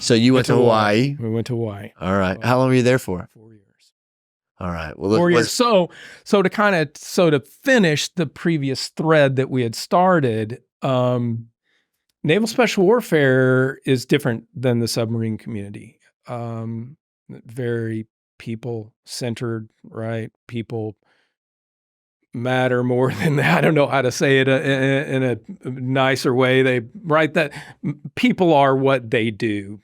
So you went to Hawaii. We went to Hawaii. All right. How long were you there for? 4 years. All right. Well, 4 years. So to finish the previous thread that we had started, naval special warfare is different than the submarine community. Very people-centered, right? People matter more than that. I don't know how to say it in a nicer way. That people are what they do.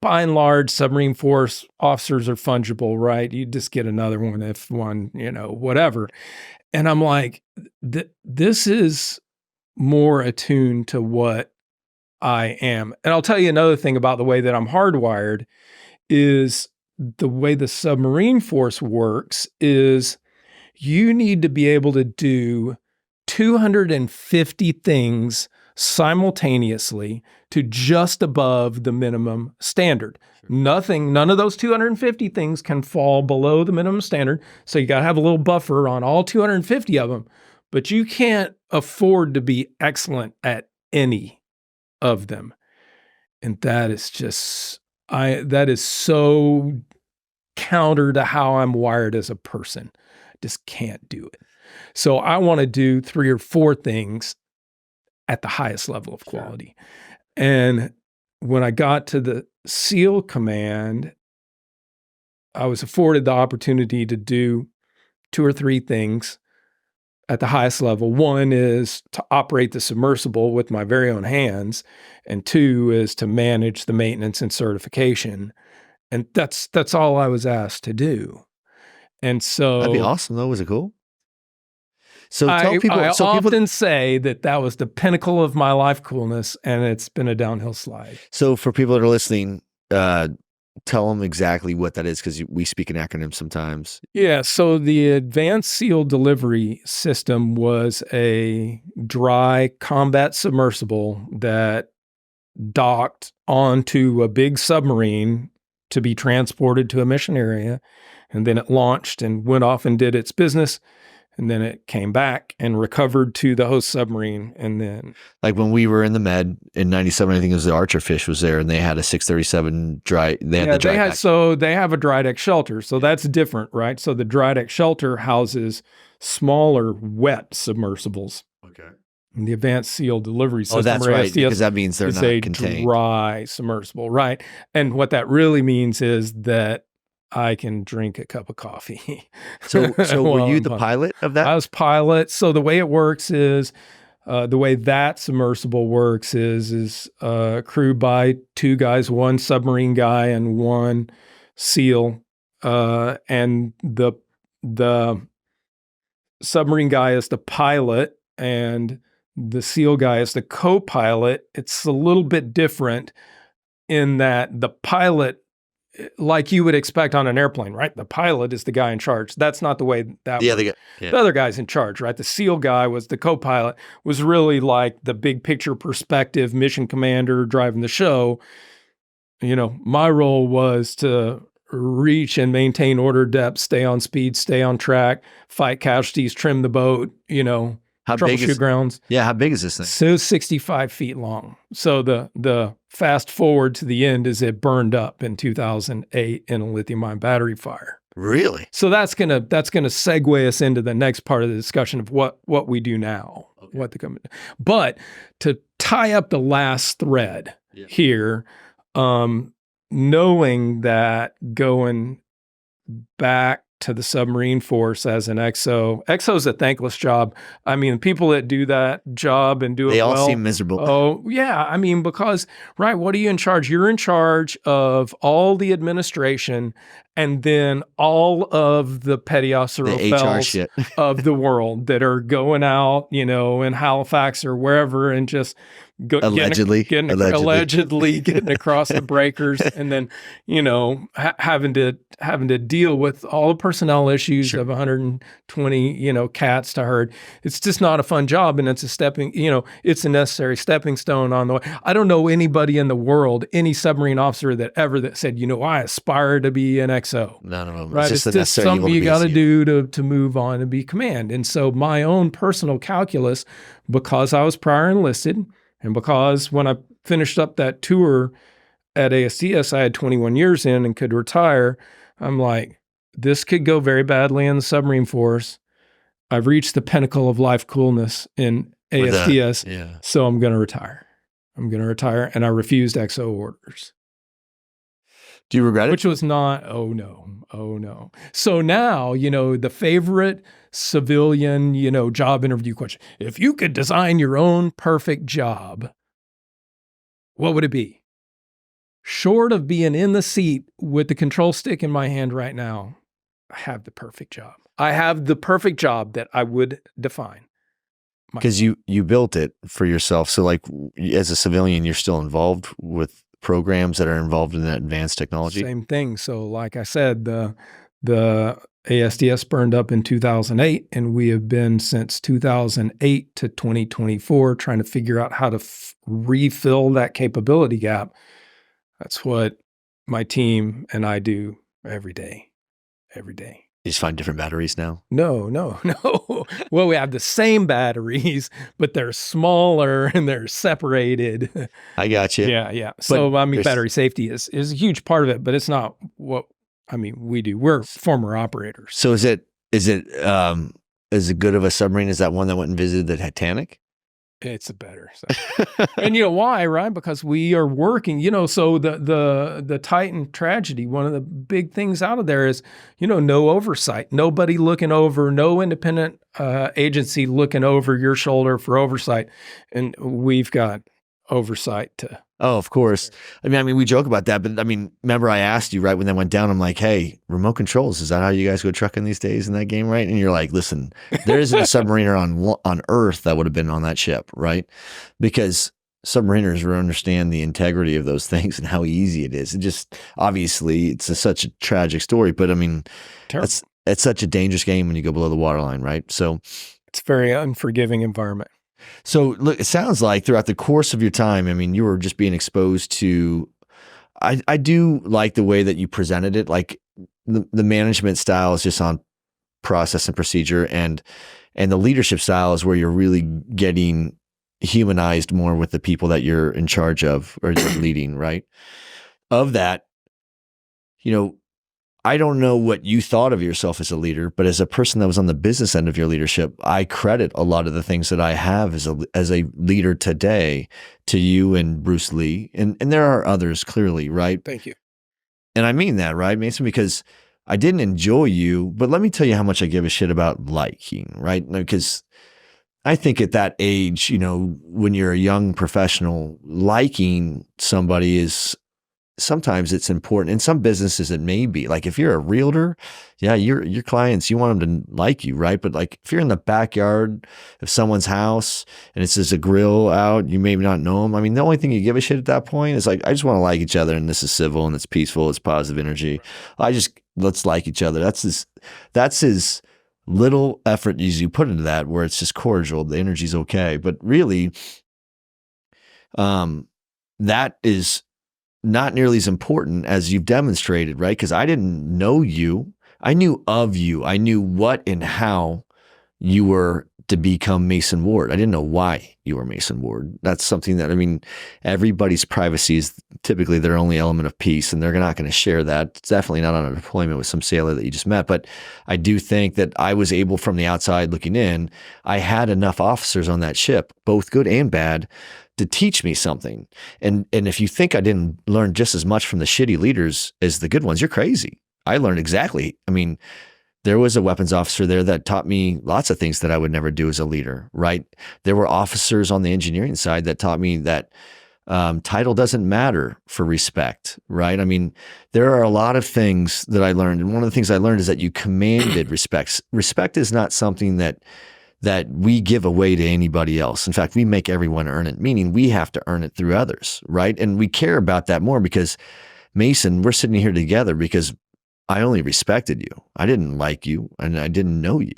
By and large, submarine force officers are fungible, right? You just get another one if one, whatever. And I'm like, this is more attuned to what I am. And I'll tell you another thing about the way that I'm hardwired is the way the submarine force works is you need to be able to do 250 things simultaneously to just above the minimum standard. Sure. None of those 250 things can fall below the minimum standard. So you got to have a little buffer on all 250 of them, but you can't afford to be excellent at any of them. And that is just, that is so counter to how I'm wired as a person. Just can't do it. So I want to do 3 or 4 things at the highest level of quality. Sure. And when I got to the SEAL command, I was afforded the opportunity to do 2 or 3 things at the highest level. 1 is to operate the submersible with my very own hands, and 2 is to manage the maintenance and certification. And that's all I was asked to do. And so that'd be awesome, though. Was it cool? So tell people. I often say that was the pinnacle of my life coolness, and it's been a downhill slide. So for people that are listening, tell them exactly what that is, because we speak in acronyms sometimes. Yeah. So the Advanced SEAL Delivery System was a dry combat submersible that docked onto a big submarine to be transported to a mission area. And then it launched and went off and did its business. And then it came back and recovered to the host submarine. And then, like when we were in the Med in '97, I think it was the Archer Fish was there, and they had a 637 dry. They had the dry deck. So they have a dry deck shelter. So that's different, right? So the dry deck shelter houses smaller wet submersibles. Okay. And the Advanced SEAL Delivery System. Oh, that's right, because that means they're not contained. Dry submersible, right? And what that really means is that I can drink a cup of coffee. So were you the pilot of that? I was pilot. So the way it works is, the way that submersible works is crewed by 2 guys, 1 submarine guy and 1 SEAL. And the submarine guy is the pilot and the SEAL guy is the co-pilot. It's a little bit different in that the pilot, like you would expect on an airplane, right? The pilot is the guy in charge. That's not the way that works. The other guy's in charge, right? The SEAL guy was the co-pilot, was really like the big picture perspective mission commander driving the show. My role was to reach and maintain order depth, stay on speed, stay on track, fight casualties, trim the boat, troubleshoot grounds. Yeah, how big is this thing? So 65 feet long. So the fast forward to the end is it burned up in 2008 in a lithium-ion battery fire. Really? So that's gonna segue us into the next part of the discussion of what we do now. Okay. But to tie up the last thread here, knowing that going back to the submarine force as an XO is a thankless job. I mean, people that do that job and do it well. They all seem miserable. Oh, yeah. I mean, because, right, what are you in charge? You're in charge of all the administration and then all of the petty officer affairs of the world that are going out, in Halifax or wherever and just allegedly getting across the breakers and then, having to deal with all the personnel issues of 120, cats to herd. It's just not a fun job. And it's it's a necessary stepping stone on the way. I don't know anybody in the world, any submarine officer that said, I aspire to be an XO. None of them. Right. It's just something you got to do to move on and be command. And so my own personal calculus, because I was prior enlisted, and because when I finished up that tour at ASTS, I had 21 years in and could retire. I'm like, this could go very badly in the submarine force. I've reached the pinnacle of life coolness in ASTS, so I'm going to retire. I'm going to retire, and I refused XO orders. Do you regret it? Which was not, oh no. So now, the favorite civilian, job interview question, if you could design your own perfect job, what would it be? Short of being in the seat with the control stick in my hand right now, I have the perfect job. I have the perfect job that I would define. Because you built it for yourself. So like as a civilian, you're still involved with programs that are involved in that advanced technology? Same thing. So like I said, the ASTS burned up in 2008, and we have been since 2008 to 2024 trying to figure out how to refill that capability gap. That's what my team and I do every day. You just find different batteries now? No. Well, we have the same batteries, but they're smaller and they're separated. I got you. Yeah. So, battery safety is a huge part of it, but it's not what, we do. We're former operators. So is it as good of a submarine as that one that went and visited the Titanic? It's a better. And you know why, right? Because we are working, so the Titan tragedy, one of the big things out of there is, no oversight, nobody looking over, no independent agency looking over your shoulder for oversight. And we've got oversight to. Oh, of course. I mean, we joke about that, but remember I asked you right when that went down, I'm like, hey, remote controls, is that how you guys go trucking these days in that game, right? And you're like, listen, there isn't a submariner on Earth that would have been on that ship, right? Because submariners understand the integrity of those things and how easy it is. It just, obviously, it's such a tragic story, but it's such a dangerous game when you go below the waterline, right? So it's a very unforgiving environment. So look, it sounds like throughout the course of your time, you were just being exposed to, I do like the way that you presented it. Like the management style is just on process and procedure, and the leadership style is where you're really getting humanized more with the people that you're in charge of or you're leading, right? Of that, I don't know what you thought of yourself as a leader, but as a person that was on the business end of your leadership, I credit a lot of the things that I have as a leader today to you and Bruce Lee. And there are others clearly, right? Thank you. And I mean that, right, Mason? Because I didn't enjoy you, but let me tell you how much I give a shit about liking, right? Because I think at that age, when you're a young professional, liking somebody is sometimes it's important. In some businesses, it may be like if you're a realtor, yeah, your clients, you want them to like you, right? But like if you're in the backyard of someone's house and it's just a grill out, you may not know them. The only thing you give a shit at that point is like, I just want to like each other, and this is civil and it's peaceful, it's positive energy. Let's like each other. That's his little effort you put into that, where it's just cordial. The energy's okay, but really, that is not nearly as important as you've demonstrated, right? Because I didn't know you. I knew of you. I knew what and how you were to become Mason Ward. I didn't know why you were Mason Ward. That's something that, everybody's privacy is typically their only element of peace, and they're not going to share that. It's definitely not on a deployment with some sailor that you just met. But I do think that I was able, from the outside looking in, I had enough officers on that ship, both good and bad, to teach me something. And if you think I didn't learn just as much from the shitty leaders as the good ones, you're crazy. I learned exactly. There was a weapons officer there that taught me lots of things that I would never do as a leader, right? There were officers on the engineering side that taught me that title doesn't matter for respect, right? There are a lot of things that I learned. And one of the things I learned is that you commanded respect. Respect is not something that we give away to anybody else. In fact, we make everyone earn it, meaning we have to earn it through others, right? And we care about that more because, Mason, we're sitting here together because I only respected you. I didn't like you and I didn't know you.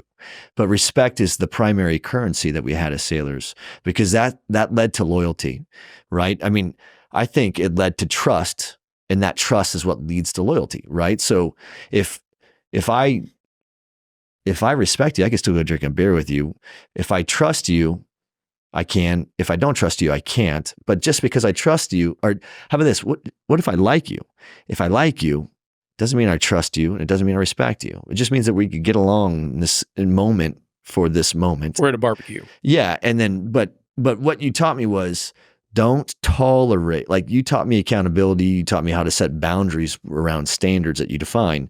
But respect is the primary currency that we had as sailors, because that led to loyalty, right? I think it led to trust, and that trust is what leads to loyalty, right? So if I respect you, I can still go drink a beer with you. If I trust you, I can. If I don't trust you, I can't. But just because I trust you, or how about this? What if I like you? If I like you, doesn't mean I trust you, and it doesn't mean I respect you. It just means that we could get along in this moment for this moment. We're at a barbecue. Yeah. And then, but what you taught me was don't tolerate, like you taught me accountability. You taught me how to set boundaries around standards that you define.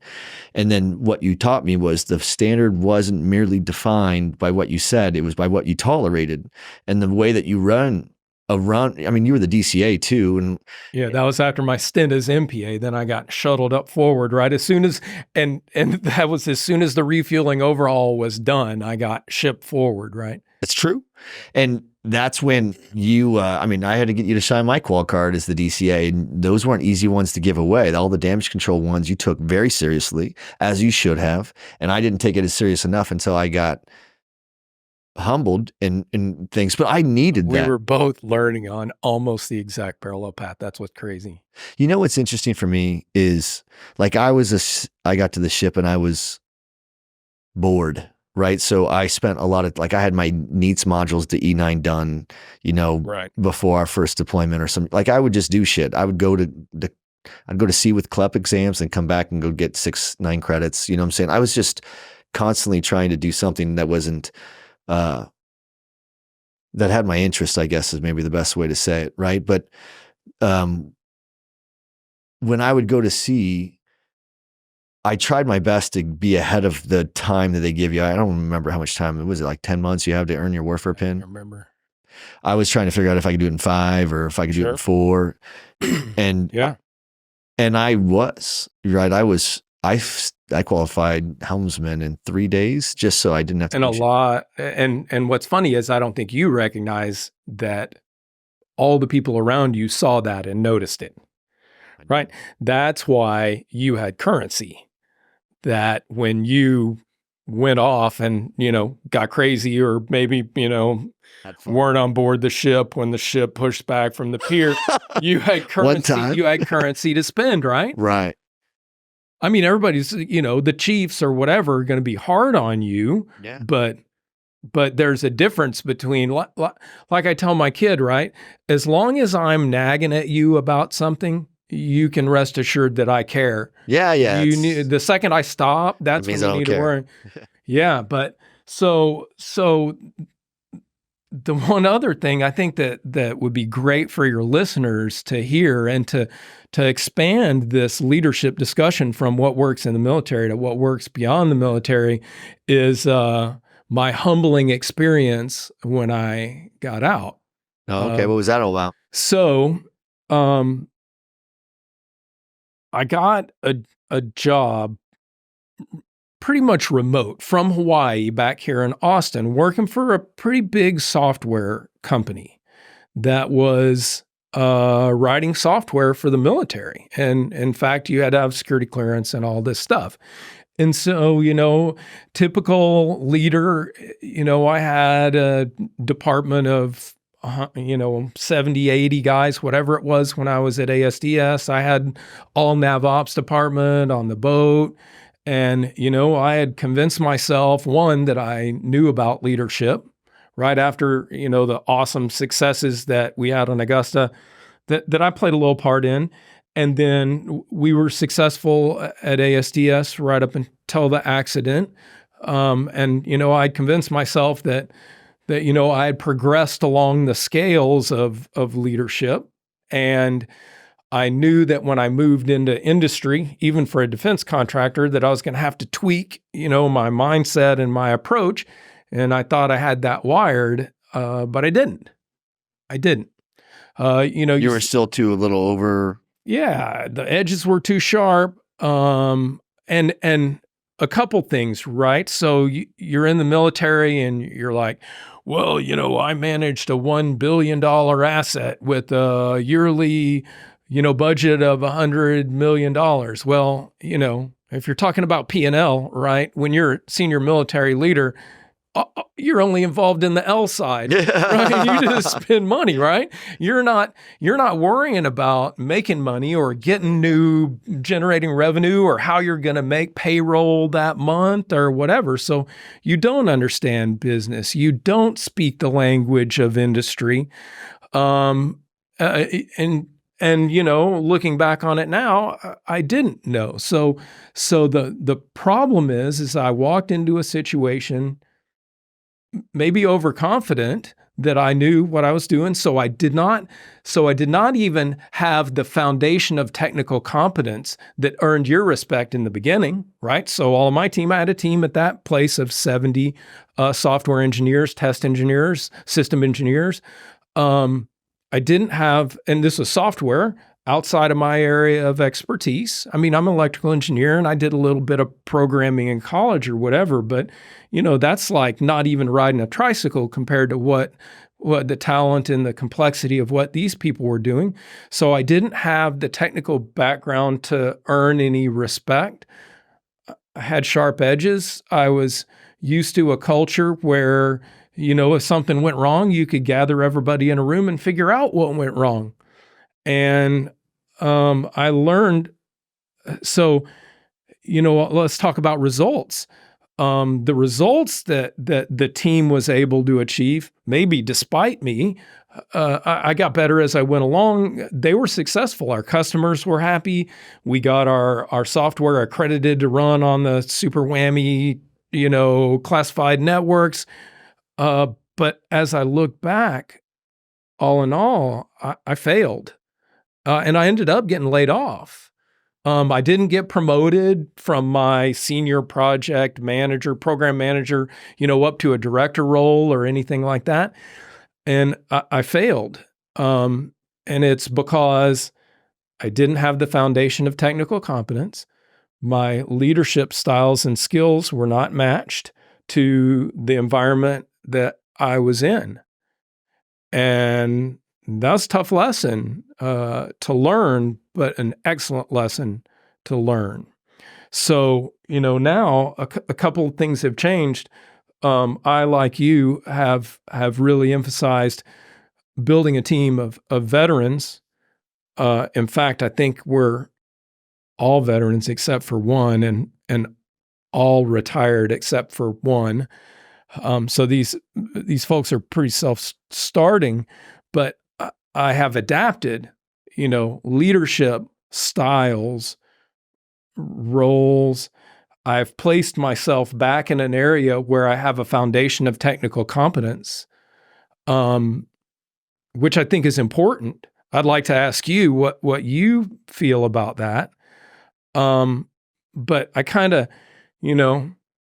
And then what you taught me was the standard wasn't merely defined by what you said. It was by what you tolerated. And the way that you run, I mean, you were the DCA too. And yeah, that was after my stint as MPA. Then I got shuttled up forward right as soon as, and that was as soon as the refueling overhaul was done, I got shipped forward, right? It's true. And that's when you, I mean, I had to get you to sign my qual card as the DCA, and those weren't easy ones to give away. All the damage control ones you took very seriously, as you should have. And I didn't take it as serious enough until I got humbled and things, but I needed that. We were both learning on almost the exact parallel path. That's what's crazy. You know, what's interesting for me is like, I got to the ship and I was bored. Right. So I spent a lot of, like, I had my NEATS modules to E9 done, you know, right before our first deployment or something. Like I would just do shit. I would go to I'd go to sea with CLEP exams and come back and go get 9 credits. You know what I'm saying? I was just constantly trying to do something that wasn't, that had my interest, I guess is maybe the best way to say it. Right. But, when I would go to sea, I tried my best to be ahead of the time that they give you. I don't remember how much time. Was it like 10 months you have to earn your warfare pin? I remember. I was trying to figure out if I could do it in 5 or if I could do it in 4. And yeah. And I was, right. I qualified helmsman in 3 days just so I didn't have to. And a lot. And what's funny is I don't think you recognize that all the people around you saw that and noticed it. Right. That's why you had currency. That when you went off and, you know, got crazy or maybe, you know, weren't on board the ship when the ship pushed back from the pier, you had currency. You had currency to spend, right? Right. I mean, everybody's, you know, the chiefs or whatever are going to be hard on you. Yeah. But there's a difference between, like I tell my kid, right? As long as I'm nagging at you about something, you can rest assured that I care. Yeah, yeah. The second I stop, that's when you need to worry. Yeah, but so the one other thing I think that would be great for your listeners to hear and to expand this leadership discussion from what works in the military to what works beyond the military is my humbling experience when I got out. Oh, okay. What was that all about? So, I got a job pretty much remote from Hawaii back here in Austin, working for a pretty big software company that was writing software for the military. And in fact, you had to have security clearance and all this stuff. And so, you know, typical leader, you know, I had a department of 70, 80 guys, whatever it was when I was at ASDS. I had all nav ops department on the boat. And, you know, I had convinced myself, one, that I knew about leadership right after, you know, the awesome successes that we had on Augusta that I played a little part in. And then we were successful at ASDS right up until the accident. And, you know, I'd convinced myself that, you know, I had progressed along the scales of leadership. And I knew that when I moved into industry, even for a defense contractor, that I was going to have to tweak, you know, my mindset and my approach. And I thought I had that wired, but I didn't. You know, you were still too a little over. Yeah, the edges were too sharp. And a couple things, right? So you're in the military and you're like, well, you know, I managed a $1 billion asset with a yearly, you know, budget of $100 million. Well, you know, if you're talking about P&L, right, when you're a senior military leader, you're only involved in the L side, right? You just spend money, right? You're not worrying about making money or generating revenue or how you're going to make payroll that month or whatever. So you don't understand business. You don't speak the language of industry. And looking back on it now, I didn't know. So the problem is I walked into a situation maybe overconfident that I knew what I was doing. So I did not even have the foundation of technical competence that earned your respect in the beginning, right? So all of my team, I had a team at that place of 70 software engineers, test engineers, system engineers. I didn't have, and this was software outside of my area of expertise. I mean, I'm an electrical engineer and I did a little bit of programming in college or whatever, but that's like not even riding a tricycle compared to what the talent and the complexity of what these people were doing. So I didn't have the technical background to earn any respect. I had sharp edges. I was used to a culture where, if something went wrong, you could gather everybody in a room and figure out what went wrong. And I learned, so, let's talk about results. The results that the team was able to achieve, maybe despite me, I got better as I went along. They were successful. Our customers were happy. We got our software accredited to run on the super whammy, classified networks. But as I look back, all in all, I failed. And I ended up getting laid off. I didn't get promoted from my senior project manager, program manager, up to a director role or anything like that. And I failed. And it's because I didn't have the foundation of technical competence. My leadership styles and skills were not matched to the environment that I was in. And that's a tough lesson to learn, but an excellent lesson to learn. So, now a couple of things have changed. I, like you, have really emphasized building a team of veterans. In fact, I think we're all veterans except for one, and all retired except for one. So these folks are pretty self-starting, but I have adapted, leadership styles, roles. I've placed myself back in an area where I have a foundation of technical competence, which I think is important. I'd like to ask you what you feel about that. But I kind of,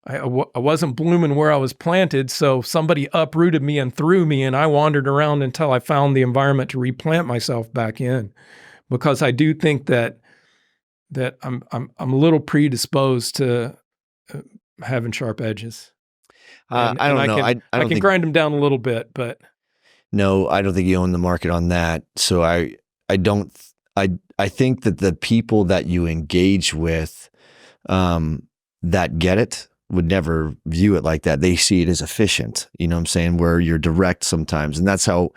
I wasn't blooming where I was planted, so somebody uprooted me and threw me, and I wandered around until I found the environment to replant myself back in. Because I do think that I'm a little predisposed to having sharp edges. I don't know. I can grind them down a little bit, but no, I don't think you own the market on that. So I think that the people that you engage with, that get it, would never view it like that. They see it as efficient, you know what I'm saying, where you're direct sometimes. And that's how,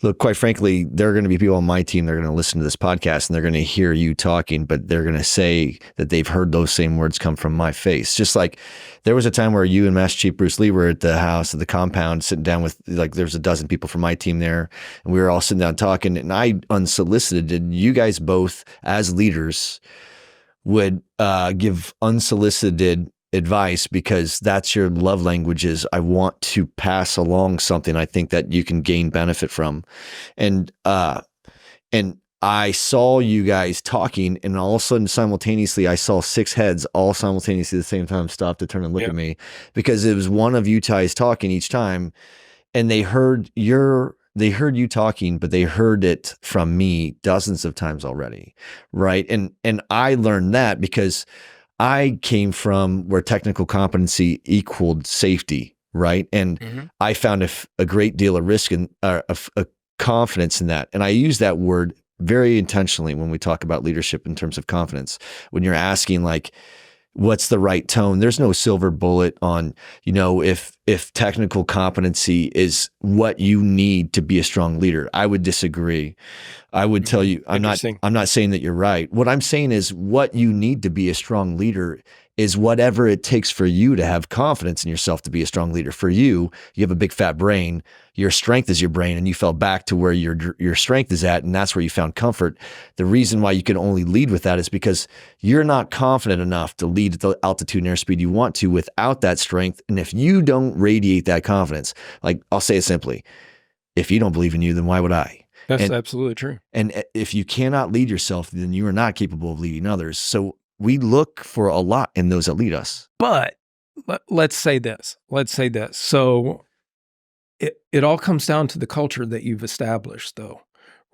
look, quite frankly, there are going to be people on my team that are going to listen to this podcast and they're going to hear you talking, but they're going to say that they've heard those same words come from my face. Just like there was a time where you and Master Chief Bruce Lee were at the house, at the compound, sitting down with, like, there's a dozen people from my team there, and we were all sitting down talking, and I unsolicited, you guys both as leaders would give unsolicited advice, because that's your love languages. I want to pass along something I think that you can gain benefit from. And I saw you guys talking, and all of a sudden simultaneously I saw 6 heads all simultaneously at the same time stop to turn and look at me, because it was one of you guys talking each time, and they heard you talking, but they heard it from me dozens of times already. Right. And I learned that because I came from where technical competency equaled safety, right? And I found a great deal of risk and a confidence in that. And I use that word very intentionally when we talk about leadership in terms of confidence. When you're asking, like, what's the right tone? There's no silver bullet on, if if technical competency is what you need to be a strong leader. I would disagree. I would tell you, I'm not saying that you're right. What I'm saying is what you need to be a strong leader is whatever it takes for you to have confidence in yourself to be a strong leader. For you, you have a big fat brain. Your strength is your brain, and you fell back to where your strength is at, and that's where you found comfort. The reason why you can only lead with that is because you're not confident enough to lead at the altitude and airspeed you want to without that strength. And if you don't radiate that confidence, like I'll say it simply, if you don't believe in you, then why would I? That's absolutely true. And if you cannot lead yourself, then you are not capable of leading others. So we look for a lot in those that lead us. But let's say this. So it all comes down to the culture that you've established, though,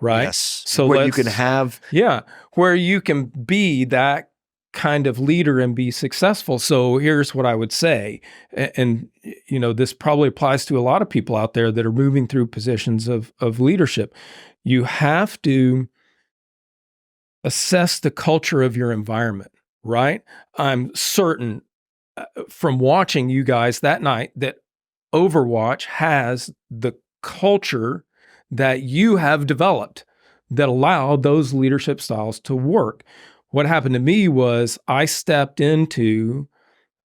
right? Yes. So where you can have. Yeah. Where you can be that kind of leader and be successful. So here's what I would say. And this probably applies to a lot of people out there that are moving through positions of leadership. You have to assess the culture of your environment, right? I'm certain from watching you guys that night that Overwatch has the culture that you have developed that allow those leadership styles to work. What happened to me was I stepped into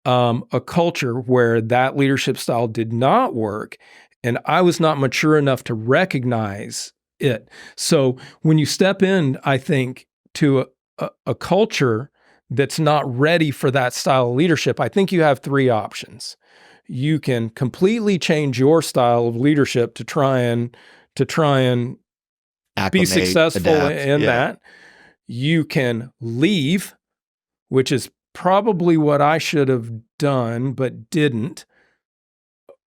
a culture where that leadership style did not work, and I was not mature enough to recognize it. So when you step in, I think, to a culture that's not ready for that style of leadership, I think you have three options. You can completely change your style of leadership to try and Acclimate, be successful adapt. in that. You can leave, which is probably what I should have done but didn't.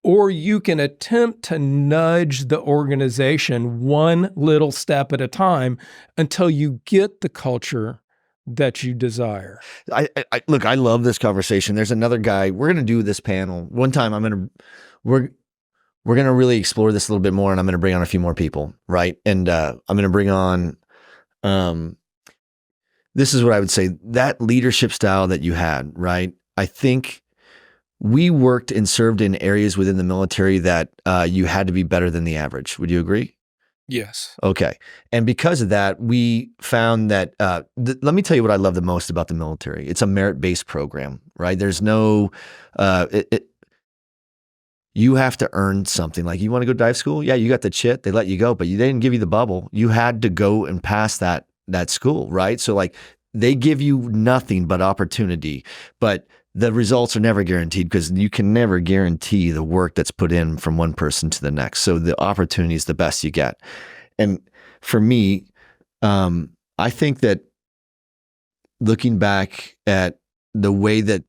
Or you can attempt to nudge the organization one little step at a time until you get the culture that you desire. Look, I love this conversation. There's another guy. We're going to do this panel one time. We're going to really explore this a little bit more, and I'm going to bring on a few more people, right? And I'm going to bring on. This is what I would say. That leadership style that you had, right? I think we worked and served in areas within the military that you had to be better than the average. Would you agree? Yes. Okay. And because of that, we found that, let me tell you what I love the most about the military. It's a merit-based program, right? There's no, you have to earn something. Like, you want to go to dive school? Yeah, you got the chit, they let you go, but they didn't give you the bubble. You had to go and pass that school, right? So like, they give you nothing but opportunity, but the results are never guaranteed because you can never guarantee the work that's put in from one person to the next. So the opportunity is the best you get. And for me, I think that looking back at the way that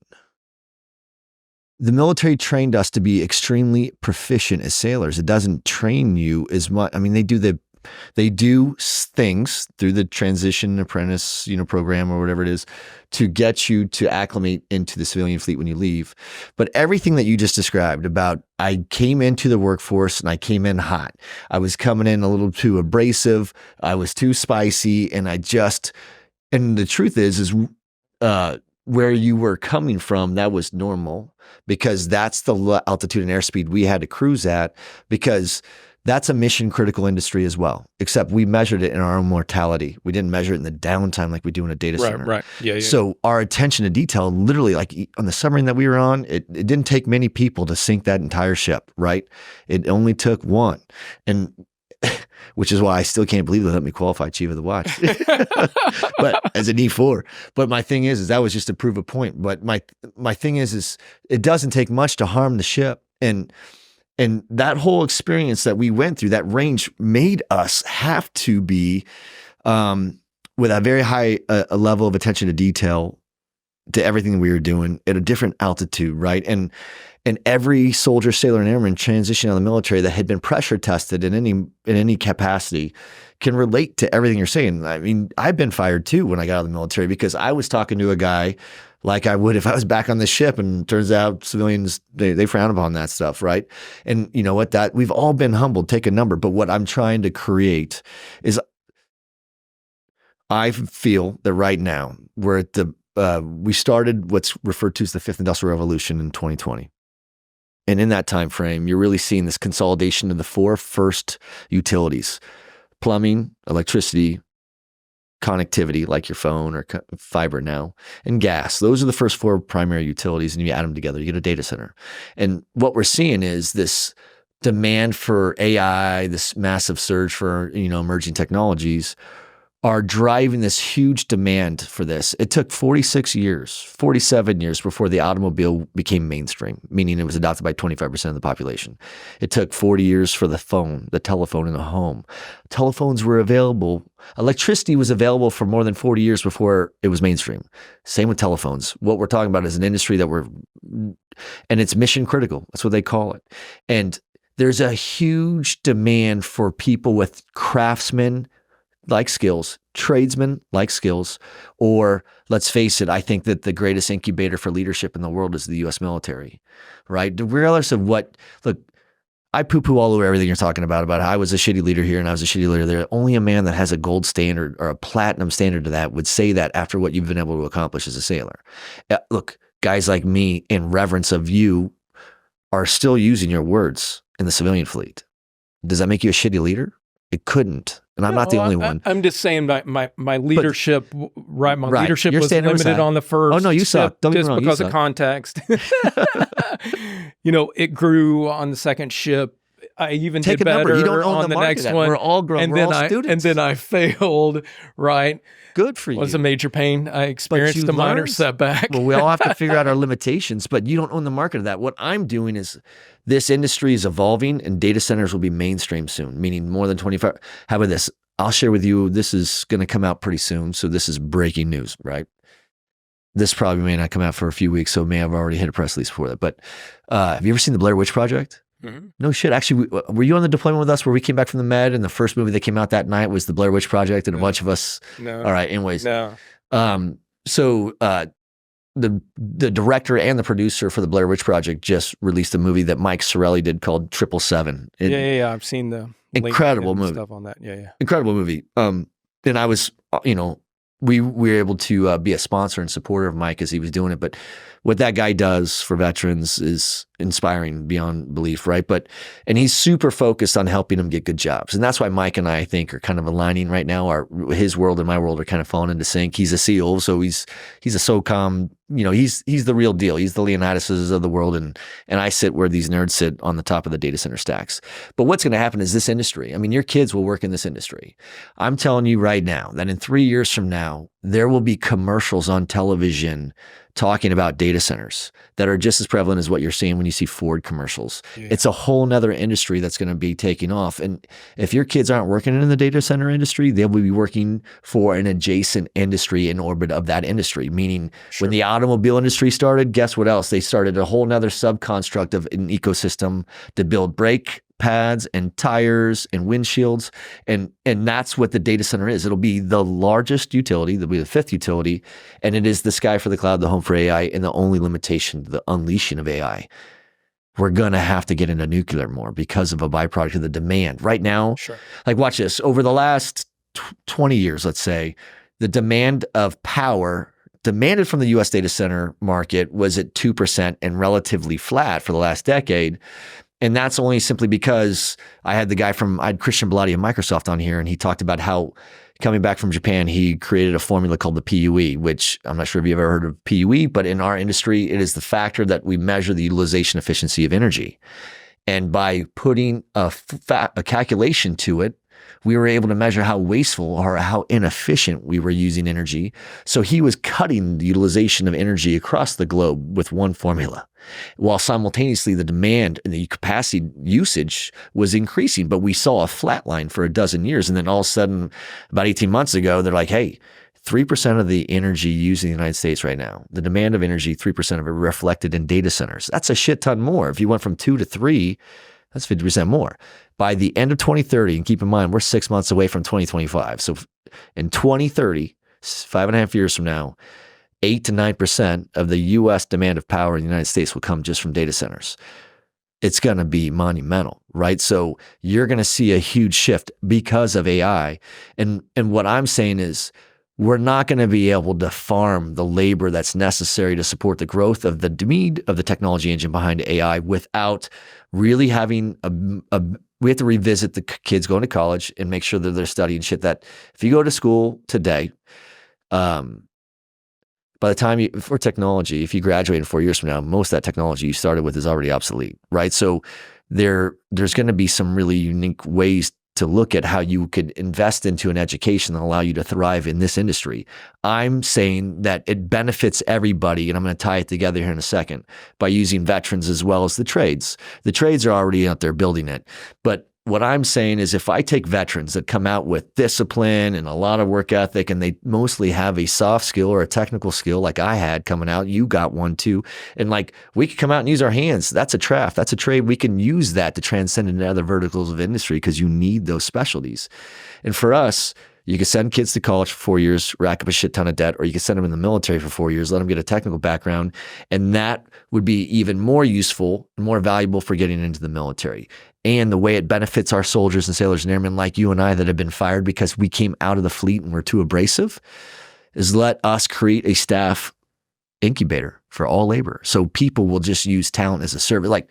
the military trained us to be extremely proficient as sailors, it doesn't train you as much. I mean, they do things through the transition apprentice, program or whatever it is to get you to acclimate into the civilian fleet when you leave. But everything that you just described about, I came into the workforce and I came in hot. I was coming in a little too abrasive. I was too spicy. And the truth is where you were coming from, that was normal because that's the altitude and airspeed we had to cruise at, because that's a mission critical industry as well, except we measured it in our own mortality. We didn't measure it in the downtime like we do in a data center. Right. Yeah. So our attention to detail, literally, like on the submarine that we were on, it didn't take many people to sink that entire ship, right? It only took one. And which is why I still can't believe they let me qualify Chief of the Watch, but as an E4. But my thing is that was just to prove a point. But my thing is it doesn't take much to harm the ship. And that whole experience that we went through, that range made us have to be with a very high a level of attention to detail to everything that we were doing at a different altitude, right? And every soldier, sailor, and airman transitioning out of the military that had been pressure tested in any capacity can relate to everything you're saying. I mean, I've been fired too when I got out of the military because I was talking to a guy like I would if I was back on the ship, and turns out civilians, they frown upon that stuff, right? And you know what, that we've all been humbled, take a number. But what I'm trying to create is, I feel that right now we're at we started what's referred to as the fifth industrial revolution in 2020. And in that time frame, you're really seeing this consolidation of the four first utilities: plumbing, electricity, connectivity, like your phone or fiber now, and gas. Those are the first four primary utilities, and you add them together, you get a data center. And what we're seeing is this demand for AI, this massive surge for, emerging technologies are driving this huge demand for this. It took 47 years before the automobile became mainstream, meaning it was adopted by 25% of the population. It took 40 years for the telephone in the home. Telephones were available. Electricity was available for more than 40 years before it was mainstream. Same with telephones. What we're talking about is an industry and it's mission critical. That's what they call it. And there's a huge demand for people with craftsmen like skills, tradesmen like skills, or let's face it, I think that the greatest incubator for leadership in the world is the U.S. military, right? Regardless of look, I poo-poo all over everything you're talking about how I was a shitty leader here and I was a shitty leader there. Only a man that has a gold standard or a platinum standard to that would say that after what you've been able to accomplish as a sailor. Look, guys like me, in reverence of you, are still using your words in the civilian fleet. Does that make you a shitty leader? It couldn't. And I'm not the only one. I'm just saying my leadership, my leadership Your was standard was limited that. on the first. Oh, no, you suck. Don't get me wrong, because you of suck. context. It grew on the second ship. I even Take did a number. better You don't own on the the market next of that. one. We're all grown. We're all students. And then I failed, right? Good for It you. was a major pain. I experienced a minor setback. Well, we all have to figure out our limitations, but you don't own the market of that. What I'm doing is this industry is evolving and data centers will be mainstream soon, meaning more than 25. How about this? I'll share with you, this is going to come out pretty soon. So this is breaking news, right? This probably may not come out for a few weeks, so may have already hit a press release before that. But have you ever seen the Blair Witch Project? Mm-hmm. No shit. Actually, were you on the deployment with us where we came back from the Med and the first movie that came out that night was the Blair Witch Project and a bunch of us? No. All right. Anyways. No. So the director and the producer for the Blair Witch Project just released a movie that Mike Sorelli did called 777. Yeah. I've seen the incredible movie stuff on that. Yeah. Incredible movie. And I was, we were able to be a sponsor and supporter of Mike as he was doing it. But what that guy does for veterans is inspiring beyond belief, right? And he's super focused on helping them get good jobs. And that's why Mike and I think are kind of aligning right now. His world and my world are kind of falling into sync. He's a SEAL, so he's a SOCOM, he's the real deal. He's the Leonidases of the world. And I sit where these nerds sit on the top of the data center stacks. But what's going to happen is this industry, your kids will work in this industry. I'm telling you right now that in 3 years from now, there will be commercials on television talking about data centers that are just as prevalent as what you're seeing when you see Ford commercials. Yeah. It's a whole nother industry that's going to be taking off. And if your kids aren't working in the data center industry, they'll be working for an adjacent industry in orbit of that industry. Meaning when the automobile industry started, guess what else? They started a whole nother subconstruct of an ecosystem to build brake pads and tires and windshields. And that's what the data center is. It'll be the largest utility. It'll be the fifth utility. And it is the sky for the cloud, the home for AI, and the only limitation, the unleashing of AI. We're going to have to get into nuclear more because of a byproduct of the demand. Right now, watch this. Over the last 20 years, let's say, the demand of power demanded from the U.S. data center market was at 2% and relatively flat for the last decade. And that's only simply because I had Christian Bellotti of Microsoft on here, and he talked about how coming back from Japan, he created a formula called the PUE, which I'm not sure if you've ever heard of PUE, but in our industry, it is the factor that we measure the utilization efficiency of energy. And by putting a calculation to it, we were able to measure how wasteful or how inefficient we were using energy. So he was cutting the utilization of energy across the globe with one formula, while simultaneously the demand and the capacity usage was increasing. But we saw a flat line for a dozen years. And then all of a sudden, about 18 months ago, they're like, hey, 3% of the energy used in the United States right now, the demand of energy, 3% of it reflected in data centers. That's a shit ton more. If you went from 2 to 3, that's 50% more. By the end of 2030, and keep in mind, we're 6 months away from 2025. So in 2030, 5.5 years from now, 8 to 9% of the U.S. demand of power in the United States will come just from data centers. It's going to be monumental, right? So you're going to see a huge shift because of AI. And what I'm saying is we're not going to be able to farm the labor that's necessary to support the growth of the need of the technology engine behind AI without really having we have to revisit the kids going to college and make sure that they're studying shit that if you go to school today, by the time for technology, if you graduate in 4 years from now, most of that technology you started with is already obsolete, right? So there's going to be some really unique ways to look at how you could invest into an education that allow you to thrive in this industry. I'm saying that it benefits everybody, and I'm going to tie it together here in a second, by using veterans as well as the trades. The trades are already out there building it. But what I'm saying is if I take veterans that come out with discipline and a lot of work ethic, and they mostly have a soft skill or a technical skill like I had coming out, you got one too, and like we could come out and use our hands. That's a craft. That's a trade. We can use that to transcend into other verticals of industry because you need those specialties. And for us, you can send kids to college for 4 years, rack up a shit ton of debt, or you can send them in the military for 4 years, let them get a technical background. And that would be even more useful and more valuable for getting into the military. And the way it benefits our soldiers and sailors and airmen like you and I that have been fired because we came out of the fleet and we're too abrasive is let us create a staff incubator for all labor. So people will just use talent as a service. Like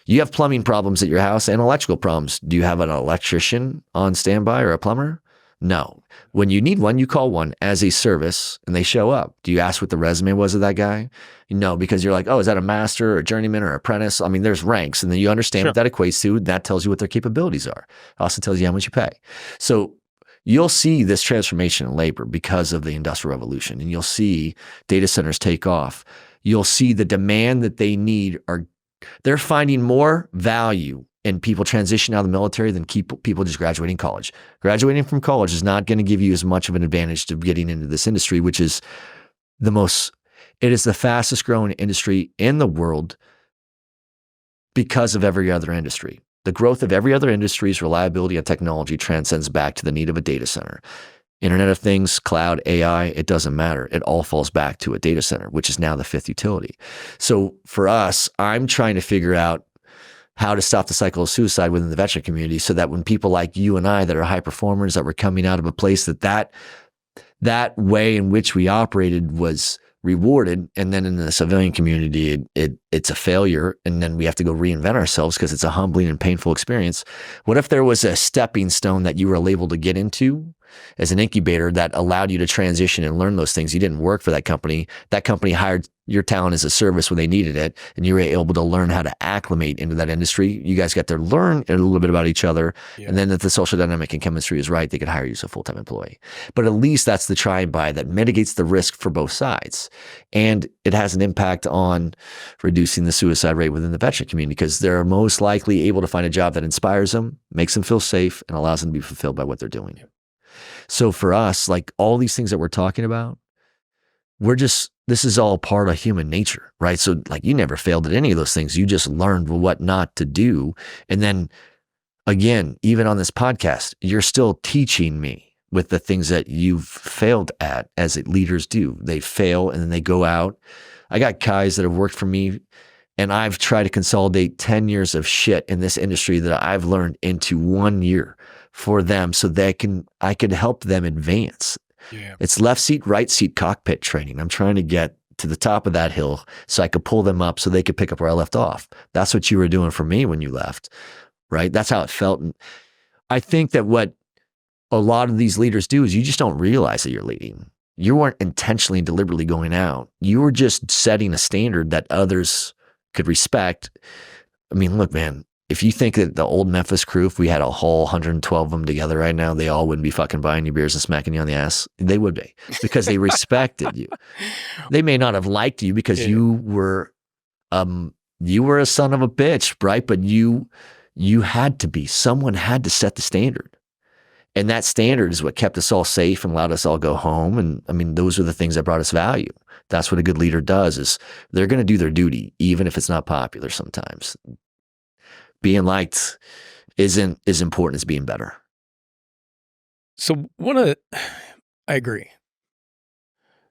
you have plumbing problems at your house and electrical problems. Do you have an electrician on standby or a plumber? No. When you need one, you call one as a service and they show up. Do you ask what the resume was of that guy? No, because you're like, oh, is that a master or a journeyman or apprentice? I mean, there's ranks, and then you understand what that equates to. That tells you what their capabilities are. It also tells you how much you pay. So you'll see this transformation in labor because of the Industrial Revolution, and you'll see data centers take off. You'll see the demand that they need they're finding more value in people transitioning out of the military than people just graduating college. Graduating from college is not going to give you as much of an advantage to getting into this industry, which is it is the fastest growing industry in the world because of every other industry. The growth of every other industry's reliability and technology transcends back to the need of a data center. Internet of Things, cloud, AI, it doesn't matter. It all falls back to a data center, which is now the fifth utility. So for us, I'm trying to figure out how to stop the cycle of suicide within the veteran community so that when people like you and I that are high performers, that were coming out of a place that way in which we operated was rewarded, and then in the civilian community, it's a failure, and then we have to go reinvent ourselves because it's a humbling and painful experience. What if there was a stepping stone that you were able to get into as an incubator that allowed you to transition and learn those things? You didn't work for that company. That company hired your talent as a service when they needed it, and you were able to learn how to acclimate into that industry. You guys got to learn a little bit about each other, and then if the social dynamic and chemistry is right, they could hire you as a full-time employee. But at least that's the try and buy that mitigates the risk for both sides, and it has an impact on reducing the suicide rate within the veteran community because they're most likely able to find a job that inspires them, makes them feel safe, and allows them to be fulfilled by what they're doing. So for us, like all these things that we're talking about, this is all part of human nature, right? So like you never failed at any of those things. You just learned what not to do. And then again, even on this podcast, you're still teaching me with the things that you've failed at as leaders do. They fail and then they go out. I got guys that have worked for me, and I've tried to consolidate 10 years of shit in this industry that I've learned into 1 year for them so I could help them advance. Yeah. It's left seat, right seat cockpit training. I'm trying to get to the top of that hill so I could pull them up so they could pick up where I left off. That's what you were doing for me when you left, right? That's how it felt. And I think that what a lot of these leaders do is you just don't realize that you're leading. You weren't intentionally and deliberately going out. You were just setting a standard that others could respect. I mean, look, man, if you think that the old Memphis crew, if we had a whole 112 of them together right now, they all wouldn't be fucking buying you beers and smacking you on the ass. They would be because they respected you. They may not have liked you because you were a son of a bitch, right? But you had to be. Someone had to set the standard. And that standard is what kept us all safe and allowed us all go home. And I mean, those are the things that brought us value. That's what a good leader does is they're going to do their duty, even if it's not popular sometimes. Being liked isn't as important as being better. So I agree.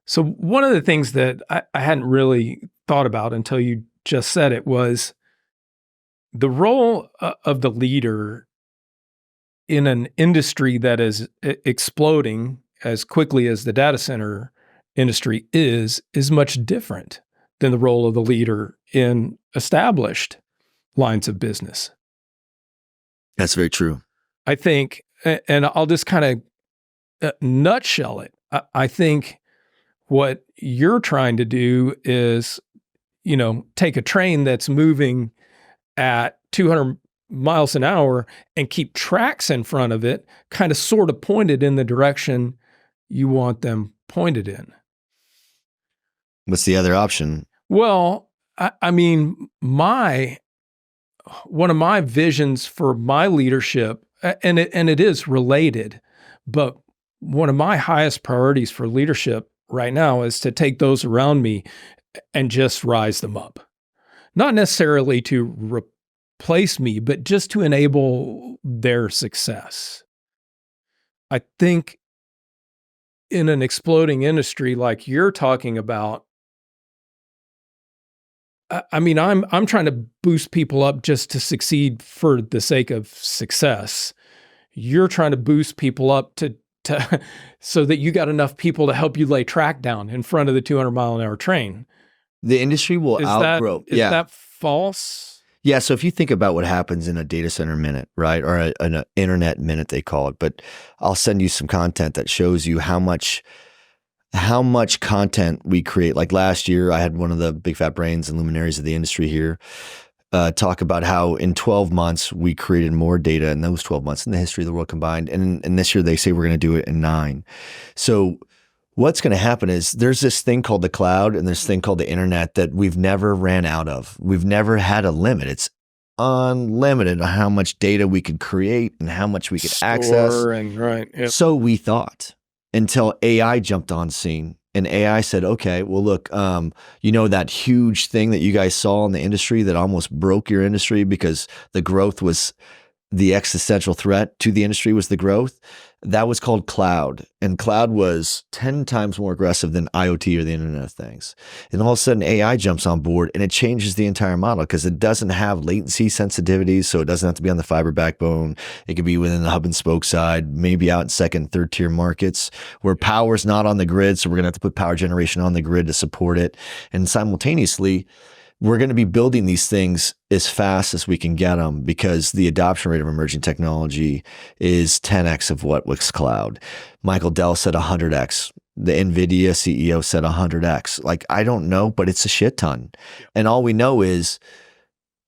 So one of the things that I hadn't really thought about until you just said it was the role of the leader in an industry that is exploding as quickly as the data center industry is much different than the role of the leader in established lines of business. That's very true. I think, and I'll just kind of nutshell it. I think what you're trying to do is, take a train that's moving at 200 miles an hour and keep tracks in front of it, kind of sort of pointed in the direction you want them pointed in. What's the other option? Well, I mean, one of my visions for my leadership, and it is related, but one of my highest priorities for leadership right now is to take those around me and just rise them up. Not necessarily to replace me, but just to enable their success. I think in an exploding industry like you're talking about, I mean, I'm trying to boost people up just to succeed for the sake of success. You're trying to boost people up to so that you got enough people to help you lay track down in front of the 200-mile-an-hour train. The industry will outgrow. Is that false? Yeah. So if you think about what happens in a data center minute, right, or an internet minute, they call it. But I'll send you some content that shows you how much content we create. Like last year, I had one of the big fat brains and luminaries of the industry here talk about how in 12 months we created more data in those 12 months in the history of the world combined. And this year they say we're going to do it in 9. So what's going to happen is there's this thing called the cloud and this thing called the internet that we've never ran out of. We've never had a limit. It's unlimited on how much data we could create and how much we could access. Right. Yep. So we thought until AI jumped on scene. And AI said, okay, well, look, that huge thing that you guys saw in the industry that almost broke your industry because the growth was the existential threat to the industry was the growth. That was called cloud. And cloud was 10 times more aggressive than IoT or the Internet of Things. And all of a sudden AI jumps on board and it changes the entire model because it doesn't have latency sensitivities. So it doesn't have to be on the fiber backbone. It could be within the hub and spoke side, maybe out in second, third tier markets where power's not on the grid. So we're going to have to put power generation on the grid to support it. And simultaneously, we're going to be building these things as fast as we can get them because the adoption rate of emerging technology is 10x of what was cloud. Michael Dell said 100x. The NVIDIA CEO said 100x. Like, I don't know, but it's a shit ton. Yeah. And all we know is,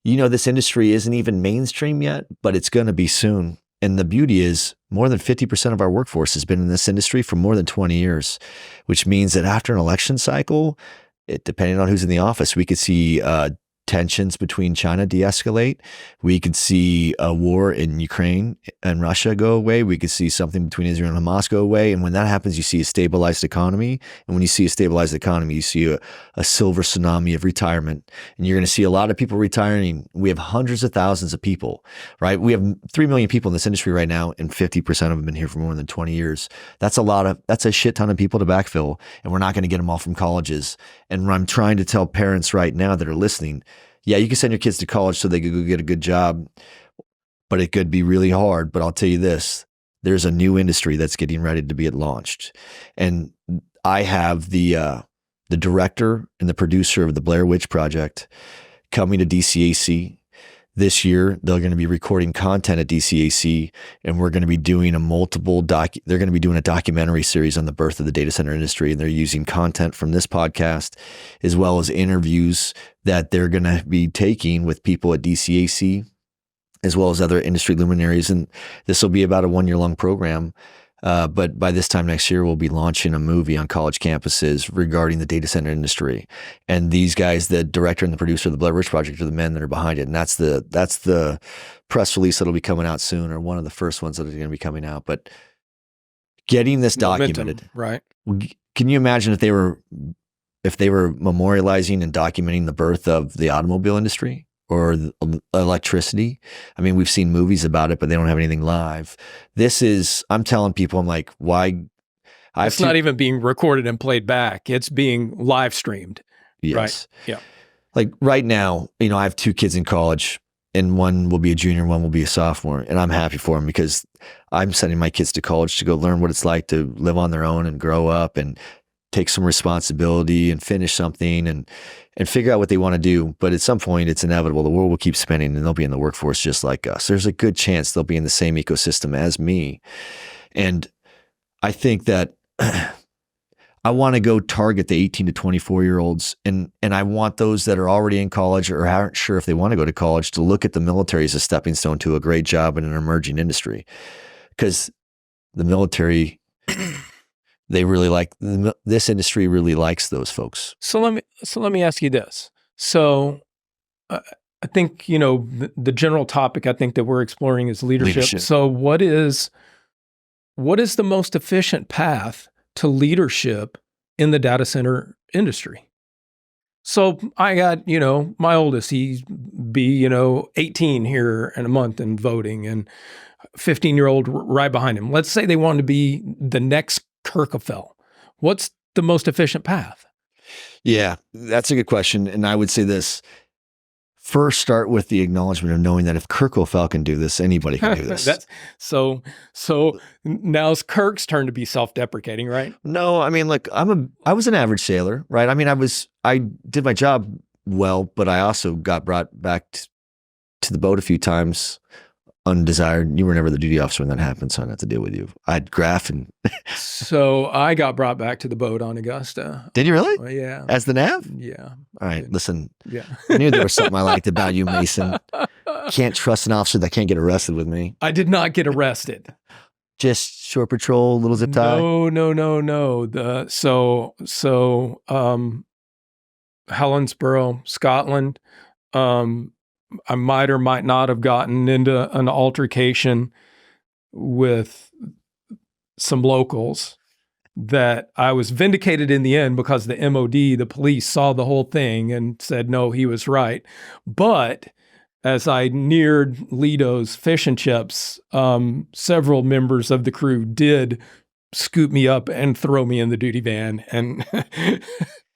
this industry isn't even mainstream yet, but it's going to be soon. And the beauty is more than 50% of our workforce has been in this industry for more than 20 years, which means that after an election cycle, depending on who's in the office, we could see tensions between China de-escalate. We could see a war in Ukraine and Russia go away. We could see something between Israel and Hamas go away. And when that happens, you see a stabilized economy. And when you see a stabilized economy, you see a silver tsunami of retirement. And you're going to see a lot of people retiring. We have hundreds of thousands of people, right? We have 3 million people in this industry right now, and 50% of them have been here for more than 20 years. That's a shit ton of people to backfill. And we're not going to get them all from colleges. And I'm trying to tell parents right now that are listening, yeah, you can send your kids to college so they could go get a good job, but it could be really hard. But I'll tell you this, there's a new industry that's getting ready to be launched. And I have the director and the producer of the Blair Witch Project coming to DCAC this year. They're going to be recording content at DCAC, and we're going to be doing they're going to be doing a documentary series on the birth of the data center industry. And they're using content from this podcast as well as interviews that they're going to be taking with people at DCAC as well as other industry luminaries. And this will be about a 1-year-long program. But by this time next year, we'll be launching a movie on college campuses regarding the data center industry. And these guys, the director and the producer of the Blair Witch Project, are the men that are behind it. And that's the press release that'll be coming out soon, or one of the first ones that are going to be coming out. But getting this documented, right? Can you imagine if they were memorializing and documenting the birth of the automobile industry? Or electricity. I mean, we've seen movies about it, but they don't have anything live. I'm telling people, I'm like, why? It's not even being recorded and played back. It's being live streamed. Yes. Right. Yeah. Like right now, I have 2 kids in college, and one will be a junior, one will be a sophomore. And I'm happy for them because I'm sending my kids to college to go learn what it's like to live on their own and grow up and take some responsibility and finish something and figure out what they want to do. But at some point, it's inevitable. The world will keep spinning and they'll be in the workforce just like us. There's a good chance they'll be in the same ecosystem as me. And I think that I want to go target the 18 to 24-year-olds. And I want those that are already in college or aren't sure if they want to go to college to look at the military as a stepping stone to a great job in an emerging industry. Because the military, they really like, this industry really likes those folks. So let me ask you this. So I think, the general topic I think that we're exploring is leadership. So what is the most efficient path to leadership in the data center industry? So I got, my oldest, he's be, 18 here in a month and voting, and 15-year-old right behind him. Let's say they want to be the next Kirk. What's the most efficient path? Yeah, that's a good question. And I would say this. First, start with the acknowledgement of knowing that if Kirk can do this, anybody can do this. So now it's Kirk's turn to be self-deprecating, right? No, I mean, look, I was an average sailor, right? I mean, I did my job well, but I also got brought back to the boat a few times, undesired. You were never the duty officer when that happened, so I didn't have to deal with you. I'd graph and. So I got brought back to the boat on Augusta. Did you really? Yeah. As the nav? Yeah. All right, listen. Yeah. I knew there was something I liked about you, Mason. Can't trust an officer that can't get arrested with me. I did not get arrested. Just shore patrol, little zip tie? No. Helensborough, Scotland. I might or might not have gotten into an altercation with some locals that I was vindicated in the end because the MOD, the police, saw the whole thing and said, no, he was right. But as I neared Lido's Fish and Chips, several members of the crew did scoop me up and throw me in the duty van and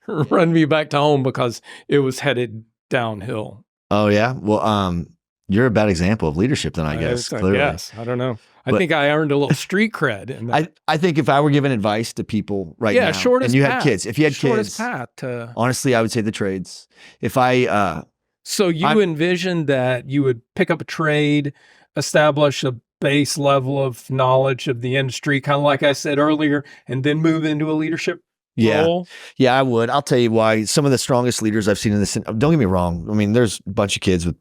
run me back to home because it was headed downhill. Oh, yeah? Well, you're a bad example of leadership then, I guess, clearly. Yes, I don't know. I think I earned a little street cred. I think if I were giving advice to people now, shortest and you path. had kids, if you had shortest kids, path to... honestly, I would say the trades. If I... So you envisioned that you would pick up a trade, establish a base level of knowledge of the industry, kind of like I said earlier, and then move into a leadership role? Yeah, I would. I'll tell you why. Some of the strongest leaders I've seen in this, don't get me wrong. I mean, there's a bunch of kids with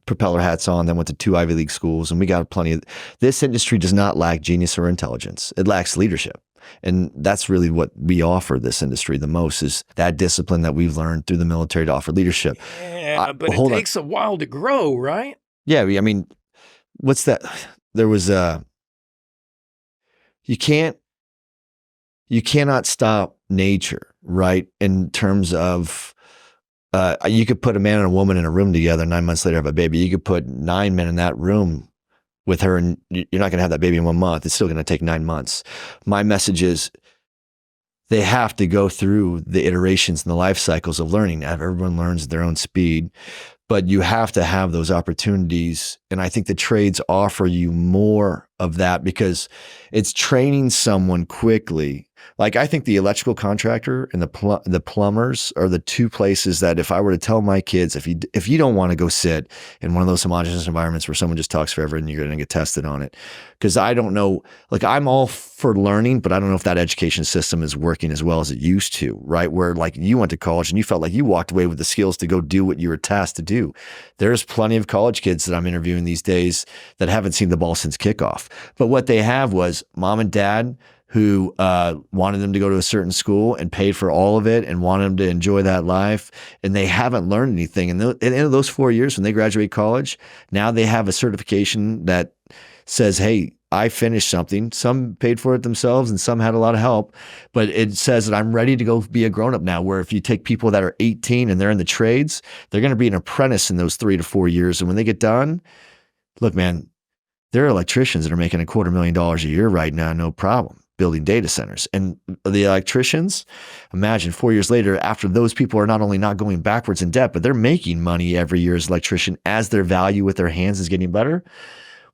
propeller hats on that went to 2 Ivy League schools, and we got plenty of, this industry does not lack genius or intelligence. It lacks leadership. And that's really what we offer this industry the most, is that discipline that we've learned through the military to offer leadership. Yeah, but it takes a while to grow, right? Yeah, I mean, what's that? There was you cannot stop nature, right? In terms of, you could put a man and a woman in a room together, 9 months later have a baby. You could put 9 men in that room with her, and you're not going to have that baby in 1 month. It's still going to take 9 months. My message is they have to go through the iterations and the life cycles of learning. Everyone learns at their own speed, but you have to have those opportunities. And I think the trades offer you more of that because it's training someone quickly. Like, I think the electrical contractor and the plumbers are the two places that if I were to tell my kids, if you don't want to go sit in one of those homogenous environments where someone just talks forever and you're going to get tested on it. Because I don't know, like, I'm all for learning, but I don't know if that education system is working as well as it used to, right? Where, like, you went to college and you felt like you walked away with the skills to go do what you were tasked to do. There's plenty of college kids that I'm interviewing these days that haven't seen the ball since kickoff. But what they have was mom and dad who wanted them to go to a certain school and paid for all of it and wanted them to enjoy that life. And they haven't learned anything. And at the end of those 4 years, when they graduate college, now they have a certification that says, hey, I finished something. Some paid for it themselves and some had a lot of help. But it says that I'm ready to go be a grown-up now, where if you take people that are 18 and they're in the trades, they're going to be an apprentice in those 3 to 4 years. And when they get done, look, man, there are electricians that are making $250,000 a year right now, no problem, building data centers. And the electricians, imagine 4 years later, after those people are not only not going backwards in debt, but they're making money every year as an electrician as their value with their hands is getting better.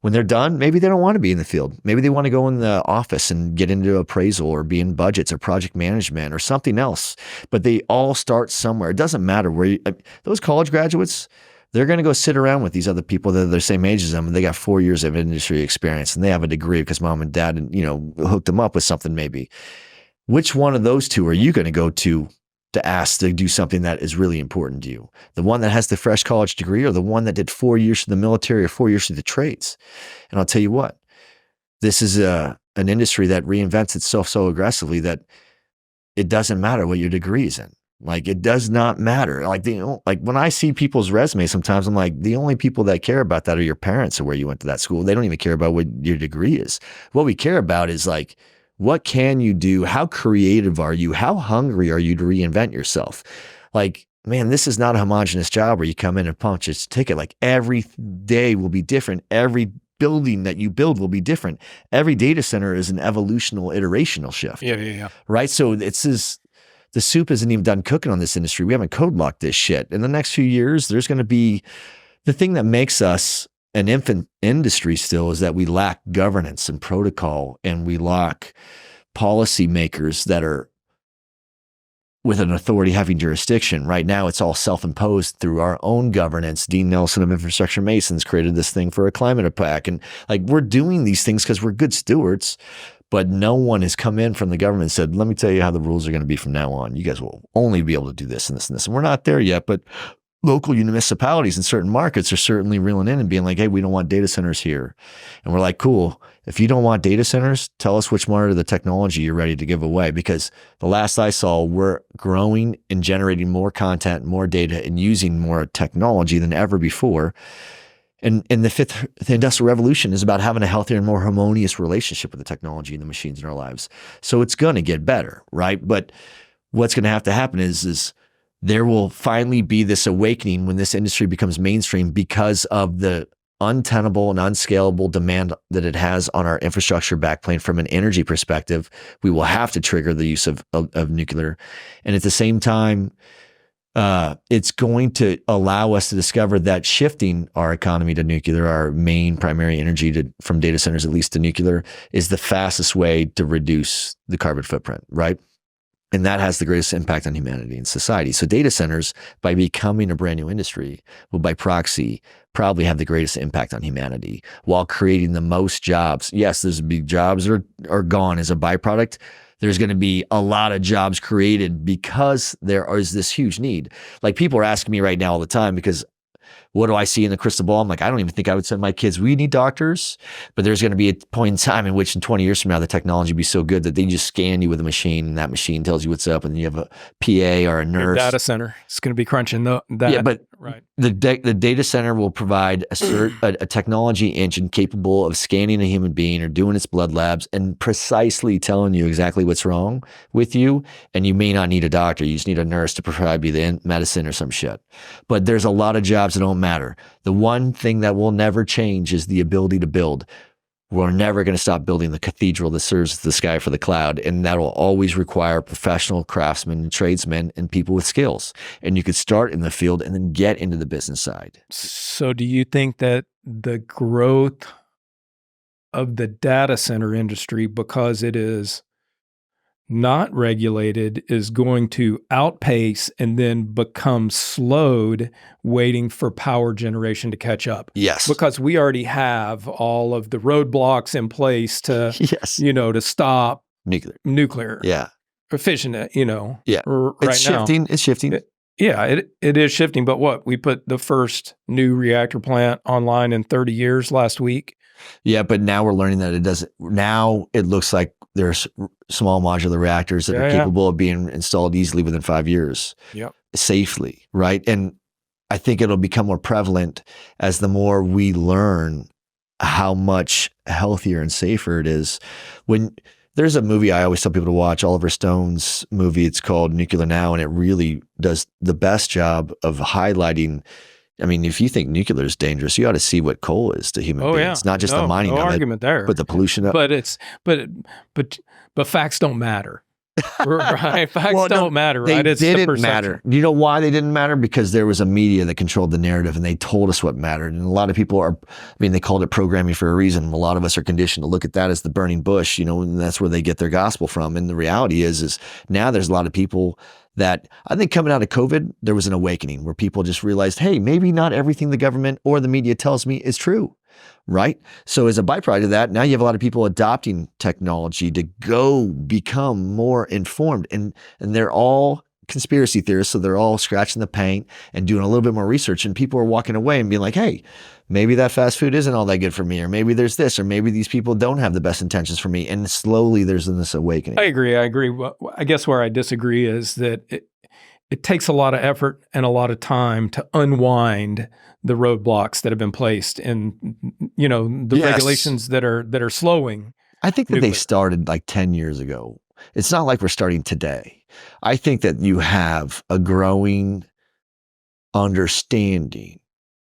When they're done, maybe they don't want to be in the field. Maybe they want to go in the office and get into appraisal or be in budgets or project management or something else. But they all start somewhere. It doesn't matter where those college graduates, they're going to go sit around with these other people that are the same age as them, and they got 4 years of industry experience, and they have a degree because mom and dad, hooked them up with something maybe. Which one of those two are you going to go to ask to do something that is really important to you? The one that has the fresh college degree, or the one that did 4 years through the military or 4 years through the trades? And I'll tell you what, this is an industry that reinvents itself so aggressively that it doesn't matter what your degree is in. Like, it does not matter. Like, when I see people's resumes, sometimes I'm like, the only people that care about that are your parents or where you went to that school. They don't even care about what your degree is. What we care about is like, what can you do? How creative are you? How hungry are you to reinvent yourself? Like, man, this is not a homogenous job where you come in and punch a ticket. Like, every day will be different. Every building that you build will be different. Every data center is an evolutional, iterational shift. Yeah. Right? So the soup isn't even done cooking on this industry. We haven't code locked this shit. In the next few years, there's going to be the thing that makes us an infant industry still is that we lack governance and protocol, and we lack policymakers that are with an authority having jurisdiction. Right now, it's all self-imposed through our own governance. Dean Nelson of Infrastructure Masons created this thing for a climate pact. And like, we're doing these things because we're good stewards, but no one has come in from the government and said, let me tell you how the rules are going to be from now on. You guys will only be able to do this and this and this. And we're not there yet, but local municipalities in certain markets are certainly reeling in and being like, hey, we don't want data centers here. And we're like, cool. If you don't want data centers, tell us which one of the technology you're ready to give away. Because the last I saw, we're growing and generating more content, more data, and using more technology than ever before. And the industrial revolution is about having a healthier and more harmonious relationship with the technology and the machines in our lives. So it's going to get better, right? But what's going to have to happen is there will finally be this awakening when this industry becomes mainstream because of the untenable and unscalable demand that it has on our infrastructure backplane from an energy perspective. We will have to trigger the use of nuclear. And at the same time, it's going to allow us to discover that shifting our economy to nuclear, our main primary energy from data centers, at least to nuclear, is the fastest way to reduce the carbon footprint, right? And that has the greatest impact on humanity and society. So data centers, by becoming a brand new industry, will by proxy probably have the greatest impact on humanity while creating the most jobs. Yes, there's big jobs are gone as a byproduct. There's going to be a lot of jobs created because there is this huge need. Like, people are asking me right now all the time because what do I see in the crystal ball? I'm like, I don't even think I would send my kids. We need doctors, but there's going to be a point in time in which in 20 years from now, the technology will be so good that they just scan you with a machine and that machine tells you what's up. And then you have a PA or a nurse. Your data center. It's going to be crunching that. Yeah, but right. The data center will provide a technology engine capable of scanning a human being or doing its blood labs and precisely telling you exactly what's wrong with you. And you may not need a doctor. You just need a nurse to provide you the medicine or some shit. But there's a lot of jobs that don't matter. The one thing that will never change is the ability to build. We're never going to stop building the cathedral that serves the sky for the cloud. And that will always require professional craftsmen and tradesmen and people with skills. And you could start in the field and then get into the business side. So do you think that the growth of the data center industry, because it is not regulated, is going to outpace and then become slowed, waiting for power generation to catch up? Yes. Because we already have all of the roadblocks in place to, yes. To stop nuclear. Yeah. Or fission, Yeah. Right it's shifting. It's shifting. It is shifting. But what? We put the first new reactor plant online in 30 years last week. Yeah, but now we're learning that it doesn't. Now it looks like there's small modular reactors that are capable of being installed easily within 5 years, safely, right? And I think it'll become more prevalent as the more we learn how much healthier and safer it is. When there's a movie I always tell people to watch, Oliver Stone's movie, it's called Nuclear Now, and it really does the best job of highlighting. I mean, if you think nuclear is dangerous, you ought to see what coal is to human beings. Not just the mining of argument it, there, but the pollution. But facts don't matter. Right. Facts Well, no, don't matter, they right? It's the didn't perception. matter. You know why they didn't matter? Because there was a media that controlled the narrative and they told us what mattered. And a lot of people are, I mean, they called it programming for a reason. A lot of us are conditioned to look at that as the burning bush, you know, and that's where they get their gospel from. And the reality is now there's a lot of people that I think coming out of COVID, there was an awakening where people just realized, hey, maybe not everything the government or the media tells me is true. Right. So as a byproduct of that, now you have a lot of people adopting technology to go become more informed, and they're all conspiracy theorists. So they're all scratching the paint and doing a little bit more research, and people are walking away and being like, hey, maybe that fast food isn't all that good for me, or maybe there's this, or maybe these people don't have the best intentions for me. And slowly there's this awakening. I agree. Well, I guess where I disagree is that it takes a lot of effort and a lot of time to unwind the roadblocks that have been placed and, you know, the Yes. regulations that are slowing. I think that they nuclear. started like 10 years ago. It's not like we're starting today. I think that you have a growing understanding.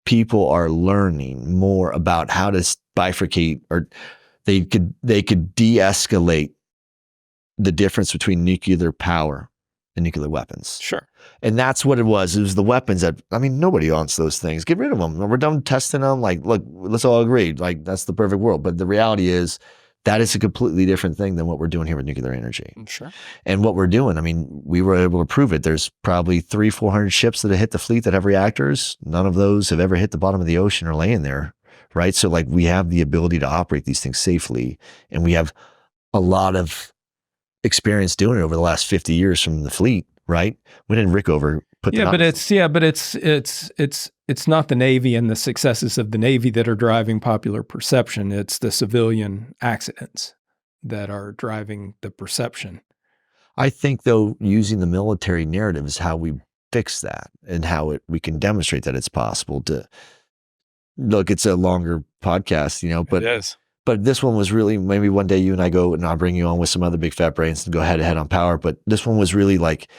People are learning more about how to bifurcate, or they could de-escalate the difference between nuclear power and nuclear weapons. Sure. And that's what it was. It was the weapons that, I mean, nobody wants those things. Get rid of them. We're done testing them. Like, look, let's all agree. Like, that's the perfect world. But the reality is that is a completely different thing than what we're doing here with nuclear energy. Sure. And what we're doing, I mean, we were able to prove it. There's probably 300-400 ships that have hit the fleet that have reactors. None of those have ever hit the bottom of the ocean or laying there. Right. So like we have the ability to operate these things safely. And we have a lot of experience doing it over the last 50 years from the fleet, right? We didn't Rickover put that but it's not the Navy and the successes of the Navy that are driving popular perception. It's the civilian accidents that are driving the perception. I think though, using the military narrative is how we fix that, and how we can demonstrate that it's possible to look. It's a longer podcast, you know, but it is. But this one was really, maybe one day you and I go and I'll bring you on with some other big fat brains and go head to head on power. But this one was really like,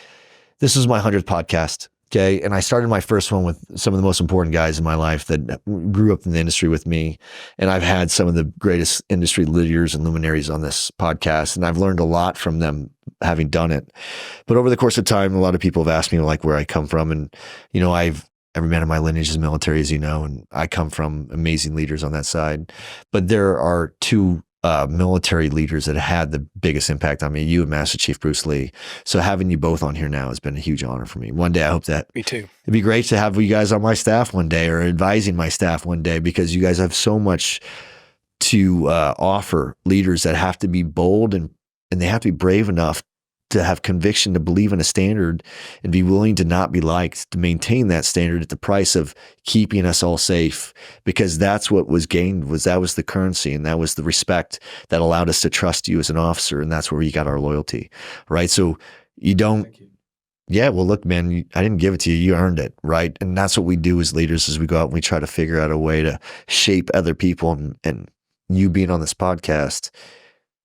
this is my 100th podcast. Okay. And I started my first one with some of the most important guys in my life that grew up in the industry with me. And I've had some of the greatest industry leaders and luminaries on this podcast. And I've learned a lot from them having done it. But over the course of time, a lot of people have asked me like where I come from. And, you know, every man in my lineage is military, as you know, and I come from amazing leaders on that side. But there are two military leaders that had the biggest impact on me, you and Master Chief Bruce Lee. So having you both on here now has been a huge honor for me. One day I hope that. Me too. It'd be great to have you guys on my staff one day, or advising my staff one day, because you guys have so much to offer leaders that have to be bold and they have to be brave enough to have conviction, to believe in a standard and be willing to not be liked, to maintain that standard at the price of keeping us all safe, because that's what was gained, that was the currency, and that was the respect that allowed us to trust you as an officer. And that's where we got our loyalty, right? So you don't, yeah, well, look, man, I didn't give it to you. You earned it, right? And that's what we do as leaders, is we go out and we try to figure out a way to shape other people. And you being on this podcast,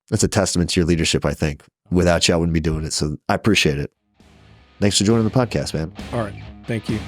that's a testament to your leadership, I think. Without you, I wouldn't be doing it. So I appreciate it. Thanks for joining the podcast, man. All right. Thank you.